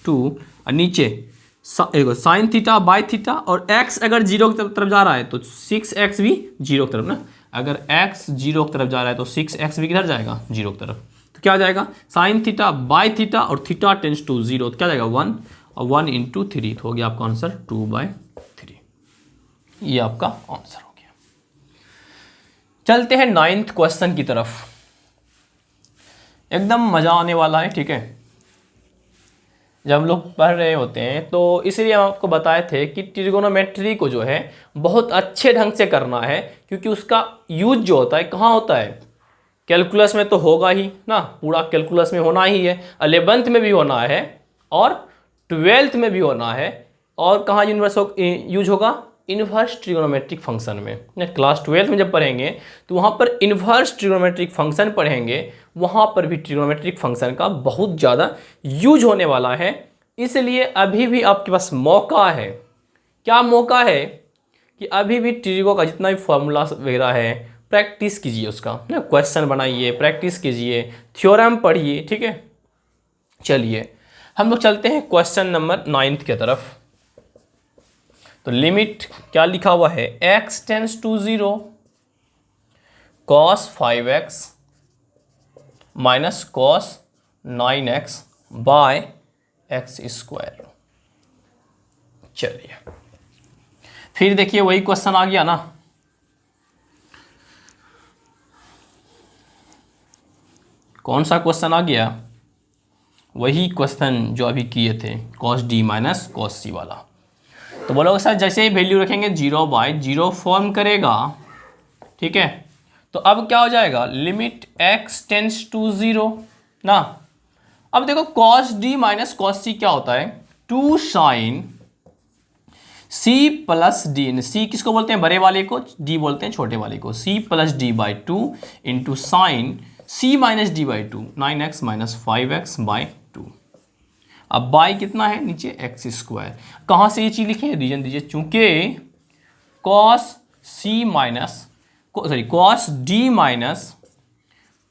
2 और नीचे साइन थीटा बाई थीटा और x अगर 0 की तरफ जा रहा है तो 6x भी 0 की तरफ ना, अगर x 0 की तरफ जा रहा है तो 6x भी किधर जाएगा 0 की तरफ, तो क्या हो जाएगा साइन थीटा बाई थीटा और थीटा टेंस टू 0 तो क्या जाएगा 1 और 1 इंटू 3 तो हो गया आपका आंसर 2/3। ये आपका आंसर हो गया। चलते हैं 9th क्वेश्चन की तरफ, एकदम मजा आने वाला है, ठीक है। जब हम लोग पढ़ रहे होते हैं तो इसलिए हम आपको बताए थे कि ट्रिगोनोमेट्री को जो है बहुत अच्छे ढंग से करना है, क्योंकि उसका यूज जो होता है कहाँ होता है, कैलकुलस में तो होगा ही ना, पूरा कैलकुलस में होना ही है, 11th में भी होना है और 12th में भी होना है, और कहाँ यूनिवर्स यूज होगा इन्वर्स ट्रिग्नोमेट्रिक फंक्शन में। क्लास 12 में जब पढ़ेंगे तो वहाँ पर इन्वर्स ट्रिग्नोमेट्रिक फंक्शन पढ़ेंगे, वहाँ पर भी ट्रिग्नोमेट्रिक फंक्शन का बहुत ज़्यादा यूज होने वाला है। इसलिए अभी भी आपके पास मौका है, क्या मौका है कि अभी भी ट्रिगो का जितना भी फॉर्मूला वगैरह है प्रैक्टिस कीजिए, उसका क्वेश्चन बनाइए, प्रैक्टिस कीजिए, थ्योरम पढ़िए, ठीक है। चलिए हम लोग चलते हैं क्वेश्चन नंबर 9 की तरफ। तो लिमिट क्या लिखा हुआ है, x tends to 0 cos 5x minus cos 9x by x square. चलिए फिर देखिए वही क्वेश्चन आ गया ना, कौन सा क्वेश्चन आ गया, वही क्वेश्चन जो अभी किए थे cos d minus cos c वाला। तो बोलोगे सर जैसे ही वैल्यू रखेंगे 0/0 फॉर्म करेगा, ठीक है। तो अब क्या हो जाएगा, लिमिट x टेंस टू 0 ना। अब देखो cos d minus cos c क्या होता है, 2 sin c plus D, c किसको बोलते हैं, बड़े वाले को, d बोलते हैं छोटे वाले को, c plus d by 2 into sine c minus d by 2 9x minus 5x by 2। अब बाई कितना है नीचे एक्स स्क्वायर। कहाँ से ये चीज़ लिखे, रीजन दीजिए, चूंकि cos c minus cos d minus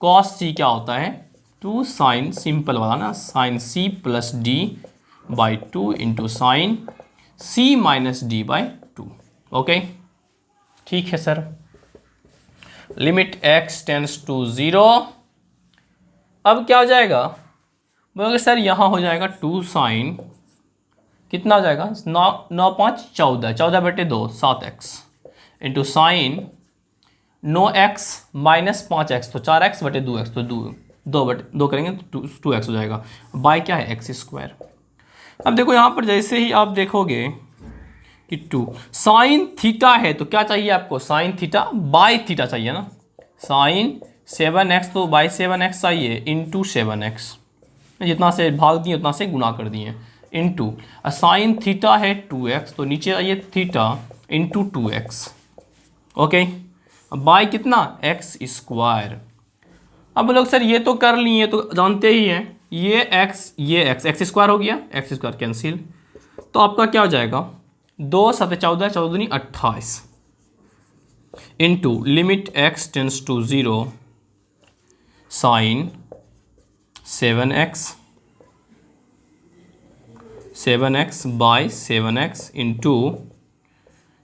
cos c क्या होता है, 2 साइन, सिंपल वाला ना, sine c plus d by 2 into sine c minus d by 2। Okay ठीक है sir. Limit x tends to 0, अब क्या हो जाएगा, बोलोगे सर यहाँ हो जाएगा 2 साइन, कितना हो जाएगा, 9 5 14, 14/2 7x into sign 9x minus 5x तो 4x/2x, तो 2 करेंगे तो 2x हो जाएगा, बाई क्या है एक्स स्क्वायर। अब देखो यहाँ पर जैसे ही आप देखोगे कि 2 साइन थीटा है तो क्या चाहिए आपको, साइन थीटा बाई थीटा चाहिए ना, साइन 7x तो बाई 7x चाहिए इंटू 7x, जितना से भाग दिए उतना से गुना कर दिए, इंटू साइन थीटा है 2x तो नीचे आइए theta into 2x। Okay by कितना एक्स स्क्वायर। अब लोग सर ये तो कर लिए, तो जानते ही हैं ये एक्स स्क्वायर हो गया, एक्स स्क्वायर कैंसिल, तो आपका क्या हो जाएगा 2 7 14 14 दूनी 28 into limit x tends to 0 sine 7x by 7x into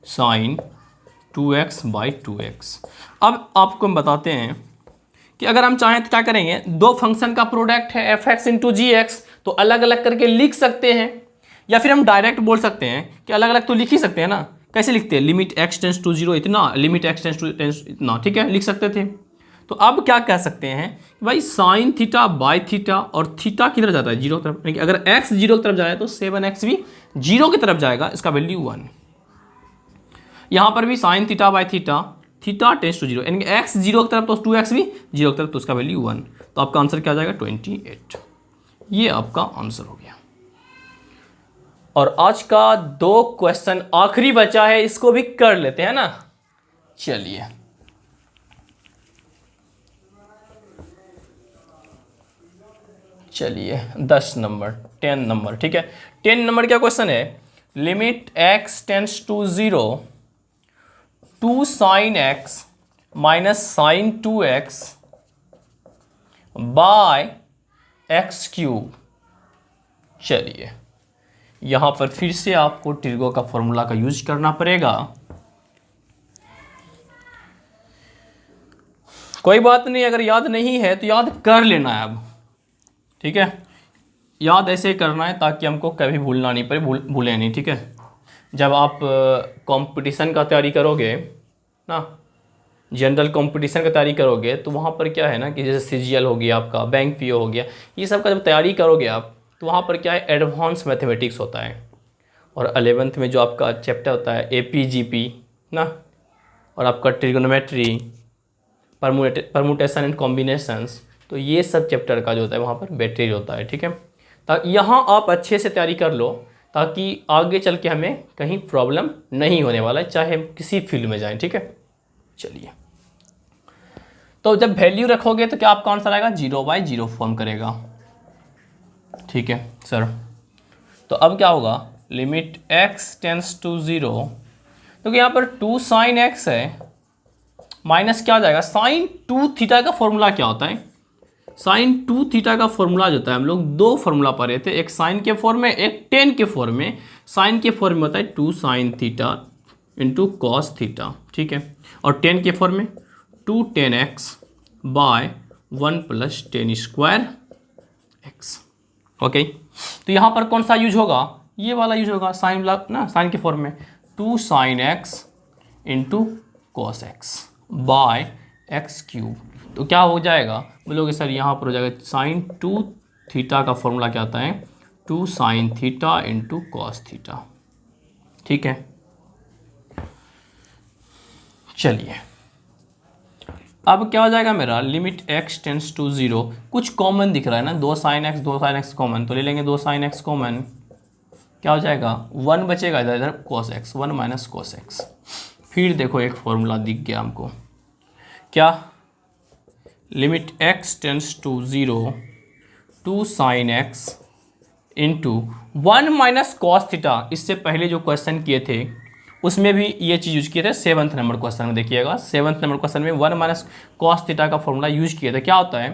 sine 2x by 2x। अब आपको हम बताते हैं कि अगर हम चाहें तो क्या करेंगे, दो फंक्शन का प्रोडक्ट है fx इंटू जी एक्स, तो अलग अलग करके लिख सकते हैं, या फिर हम डायरेक्ट बोल सकते हैं कि अलग अलग तो लिख ही सकते हैं ना। कैसे लिखते हैं, लिमिट x टेंस टू 0 इतना, लिमिट x टेंस टू इतना, ठीक है लिख सकते थे। तो अब क्या कह सकते हैं कि भाई साइन थीटा बाई थीटा, और थीटा किधर जाता है 0 की तरफ, यानी कि अगर x 0 की तरफ जाए तो 7x भी 0 की तरफ जाएगा, इसका वैल्यू 1। यहाँ पर भी sine theta by theta, theta tends to 0, यानी कि x 0 की तरफ तो 2x भी 0 की तरफ, तो उसका वैल्यू 1। तो आपका आंसर क्या आ जाएगा 28। ये आपका आंसर हो गया। और आज का 2 क्वेश्चन आखिरी बचा है, इसको भी कर लेते हैं ना। चलिए चलिए 10 नंबर 10 नंबर, ठीक है 10 नंबर क्या क्वेश्चन है, limit x tends to 0 2 sine x minus sine 2x by x cube. चलिए यहाँ पर फिर से आपको ट्रिगो का फॉर्मूला का यूज करना पड़ेगा। कोई बात नहीं, अगर याद नहीं है तो याद कर लेना है अब, ठीक है। याद ऐसे करना है ताकि हमको कभी भूलना नहीं पड़े, भूलें नहीं, ठीक है। जब आप कंपटीशन का तैयारी करोगे ना, जनरल कंपटीशन का तैयारी करोगे, तो वहाँ पर क्या है ना कि जैसे सीजीएल हो गया आपका, बैंक पीओ हो गया, ये सब का जब तैयारी करोगे आप, तो वहाँ पर क्या है एडवांस मैथमेटिक्स होता है, और 11th में जो आपका चैप्टर होता है एपीजीपी ना, और आपका ट्रिगोनोमेट्री, परमुटेशन एंड कॉम्बिनेशंस, तो ये सब चैप्टर का जो होता है वहाँ पर वेटेज होता है, ठीक है। ताकि यहाँ आप अच्छे से तैयारी कर लो, ताकि आगे चल के हमें कहीं प्रॉब्लम नहीं होने वाला है, चाहे हम किसी फील्ड में जाएं। ठीक है, चलिए, तो जब वैल्यू रखोगे तो क्या आपका आंसर आएगा, 0/0 फॉर्म करेगा। ठीक है सर, तो अब क्या होगा, लिमिट x टेंस टू 0, क्योंकि यहाँ पर 2 sin x है, माइनस क्या आ जाएगा, sin 2 थीटा का फॉर्मूला क्या होता है, sin 2 थीटा का फॉर्मूला जो होता है, हम लोग दो फॉर्मूला पढ़े थे, एक साइन के फॉर्म में, एक टेन के फॉर्म में। साइन के फॉर्म में होता है 2 sin theta into cos theta. ठीक है, और टेन के फॉर्म में 2 tan x by 1 + tan square x। Okay, तो यहाँ पर कौन सा यूज होगा, ये वाला यूज होगा, साइन वाला ना, साइन के फॉर्म में 2 sin x into cos x by x cube. तो क्या हो जाएगा, बोलोगे सर यहाँ पर हो जाएगा sin 2 थीटा का फॉर्मूला क्या आता है, 2 sin theta into cos theta. ठीक है, चलिए, अब क्या हो जाएगा मेरा, लिमिट x टेंस टू 0, कुछ कॉमन दिख रहा है ना, 2 sin x कॉमन, तो ले लेंगे 2 sin x कॉमन, क्या हो जाएगा, 1 बचेगा इधर, इधर cos x, 1 - cos x। फिर देखो एक फॉर्मूला दिख गया हमको, क्या, limit x tends to 0, 2 sin x into 1 - cos theta. इससे पहले जो क्वेश्चन किए थे उसमें भी ये चीज़ यूज किए थे, 7th नंबर क्वेश्चन में देखिएगा, 7th नंबर क्वेश्चन में 1 - cos थीटा का फॉर्मूला यूज किए थे। क्या होता है,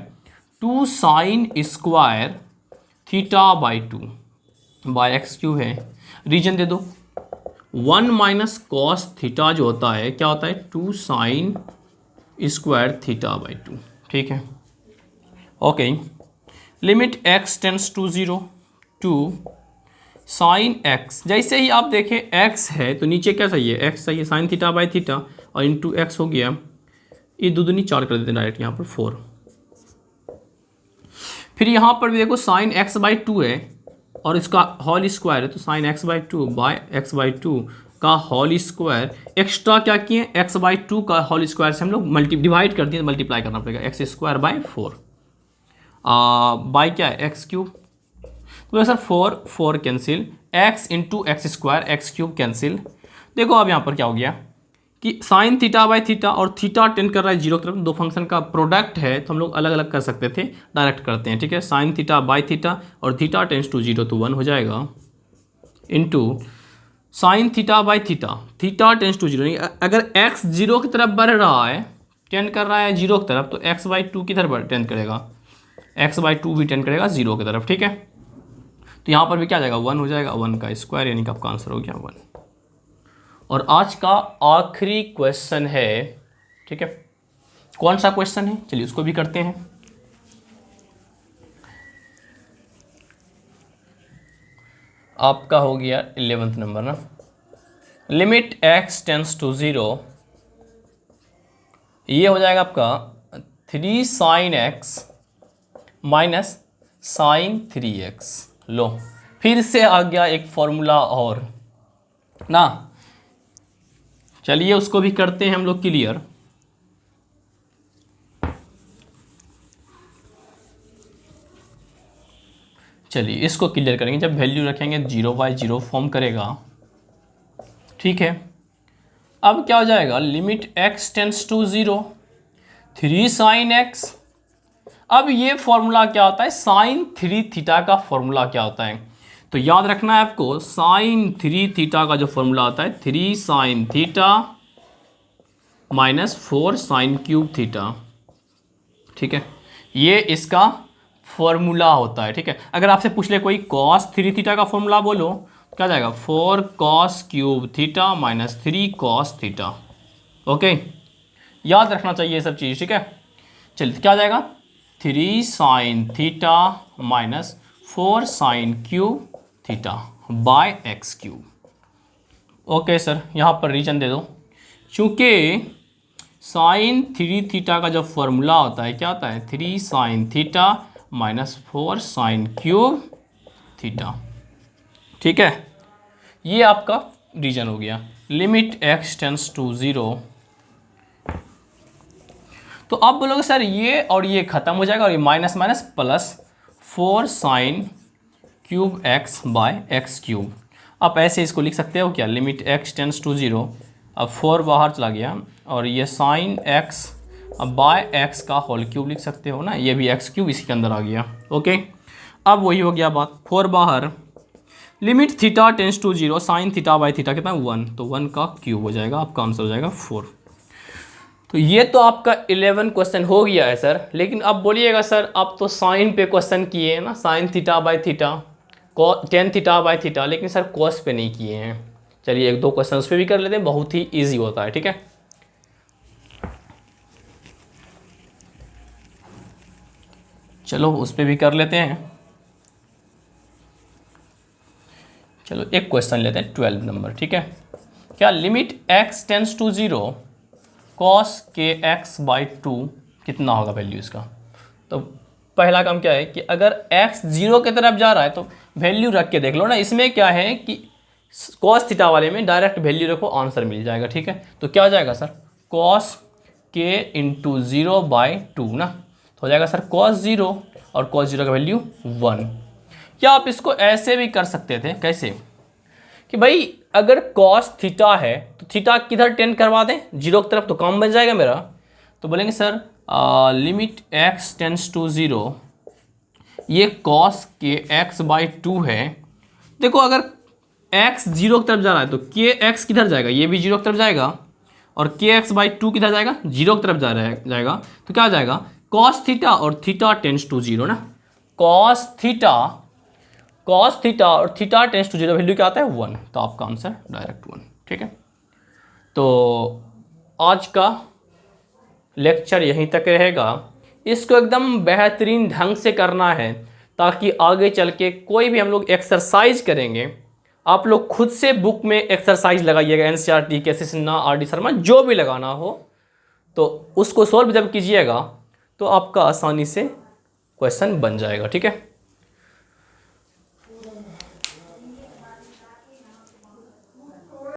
2 sin square theta by 2 by x cube है, रीजन दे दो, 1 - cos थीटा जो होता है क्या होता है, 2 sin स्क्वायर थीटा बाई 2। ठीक है, okay, limit x tends to 0, 2 sin x, जैसे ही आप देखें x है तो नीचे क्या चाहिए, x चाहिए, sin थीटा बाई थीटा और इंटू x हो गया, ये दूनी 4 कर देते हैं डायरेक्ट यहाँ पर 4। फिर यहाँ पर भी देखो sin x बाई 2 है और इसका होल स्क्वायर है, तो sin x by 2 by x by 2 का होल स्क्वायर, एक्स्ट्रा क्या किए, x बाई 2 का होल स्क्वायर से हम लोग डिवाइड कर दिए, मल्टीप्लाई करना पड़ेगा, x स्क्वायर बाई 4 बाई क्या है, एक्स क्यूब। तो sir 4 cancel, x into x square, x cube cancel. देखो अब यहाँ पर क्या हो गया कि साइन थीटा बाई थीटा और थीटा टेंड कर रहा है 0 की तरफ, दो फंक्शन का प्रोडक्ट है तो हम लोग अलग अलग कर सकते थे, डायरेक्ट करते हैं। ठीक है, साइन थीटा बाई थीटा और थीटा टेंस टू 0 तो 1 हो जाएगा, into sine theta by theta, theta tends to 0, अगर x 0 की तरफ बढ़ रहा है, टेंड कर रहा है 0 की तरफ, तो x बाई 2 की तरफ टेंड करेगा, x बाई 2 भी टेंड करेगा 0 की तरफ। ठीक है, तो यहाँ पर भी क्या आ जाएगा, 1 हो जाएगा, 1 का स्क्वायर, यानी कि आपका आंसर हो गया 1। और आज का आखिरी क्वेश्चन है, ठीक है, कौन सा क्वेश्चन है, चलिए उसको भी करते हैं। आपका हो गया 11th नंबर ना, लिमिट x टेंस टू 0, ये हो जाएगा आपका 3 sin x minus sine 3x। लो फिर से आ गया एक फॉर्मूला और ना, चलिए उसको भी करते हैं हम लोग क्लियर। चलिए इसको क्लियर करेंगे, जब वैल्यू रखेंगे 0/0 फॉर्म करेगा। ठीक है, अब क्या हो जाएगा, limit x tends to 0, 3 sin x। अब ये फॉर्मूला क्या होता है, साइन 3 थीटा का फॉर्मूला क्या होता है, तो याद रखना है आपको, साइन 3 थीटा का जो फॉर्मूला आता है 3 sin theta minus 4 sin cube theta. ठीक है, ये इसका फॉर्मूला होता है। ठीक है, अगर आपसे पूछ ले कोई cos 3 थीटा का फॉर्मूला बोलो, क्या जाएगा, 4 cos cube theta minus 3 cos theta. Okay, याद रखना चाहिए ये सब चीज़। ठीक है, चलिए क्या जाएगा, 3 sin theta minus 4 sin cube theta by x cube. Okay sir, यहाँ पर रीजन दे दो, चूँकि साइन 3 थीटा का जो फॉर्मूला होता है क्या होता है, 3 sin theta minus 4 sin cube theta. ठीक है, ये आपका रीजन हो गया, लिमिट x टेंस टू 0। तो आप बोलोगे सर ये और ये खत्म हो जाएगा और ये minus minus plus 4 sin cube x by x cube. आप ऐसे इसको लिख सकते हो क्या, लिमिट x टेंस टू 0, अब 4 बाहर चला गया और ये साइन x अब बाय x का होल क्यूब लिख सकते हो ना, ये भी x क्यूब इसी के अंदर आ गया। ओके, अब वही हो गया बात, 4 बाहर, limit theta tends to 0 sine theta by theta कितना 1, तो 1 का क्यूब हो जाएगा, आपका आंसर हो जाएगा 4। तो ये तो आपका 11 क्वेश्चन हो गया है सर। लेकिन अब बोलिएगा सर आप तो साइन पे क्वेश्चन किए हैं ना, sign theta by theta, tan theta by theta, लेकिन सर कॉस पे नहीं किए हैं। चलिए 1-2 क्वेश्चन उस पर भी कर लेते हैं, बहुत ही ईजी होता है। ठीक है, चलो उस पर भी कर लेते हैं। चलो एक क्वेश्चन लेते हैं 12 नंबर। ठीक है, क्या limit x tends to 0 cos के x बाई 2 कितना होगा वैल्यू इसका। तो पहला काम क्या है कि अगर x 0 की तरफ जा रहा है तो वैल्यू रख के देख लो ना, इसमें क्या है कि कॉस थीटा वाले में डायरेक्ट वैल्यू रखो, आंसर मिल जाएगा। ठीक है, तो क्या हो जाएगा सर, कॉस के इंटू 0 बाई 2 ना, तो हो जाएगा सर कॉस 0 और कॉस 0 का वैल्यू 1। या आप इसको ऐसे भी कर सकते थे, कैसे कि भाई अगर कॉस थीटा है तो थीटा किधर टेंड करवा दें, 0 की तरफ, तो काम बन जाएगा मेरा। तो बोलेंगे sir limit x tends to 0, ये कॉस के x बाई 2 है। देखो अगर x 0 की तरफ जा रहा है तो के x किधर जाएगा, ये भी 0 की तरफ जाएगा, और के x बाई 2 किधर जाएगा, 0 की तरफ जाएगा। तो क्या हो जाएगा, कॉस थीटा और थीटा टेंस टू 0 ना, कॉस थीटा और थीटा टेंस टू 0 वैल्यू क्या आता है 1, तो आपका आंसर डायरेक्ट 1। ठीक है, तो आज का लेक्चर यहीं तक रहेगा। इसको एकदम बेहतरीन ढंग से करना है ताकि आगे चल के कोई भी हम लोग एक्सरसाइज करेंगे, आप लोग खुद से बुक में एक्सरसाइज लगाइएगा, एनसीईआरटी के एस सिन्हा आर.डी. शर्मा जो भी लगाना हो, तो उसको सॉल्व जब कीजिएगा तो आपका आसानी से क्वेश्चन बन जाएगा। ठीक है।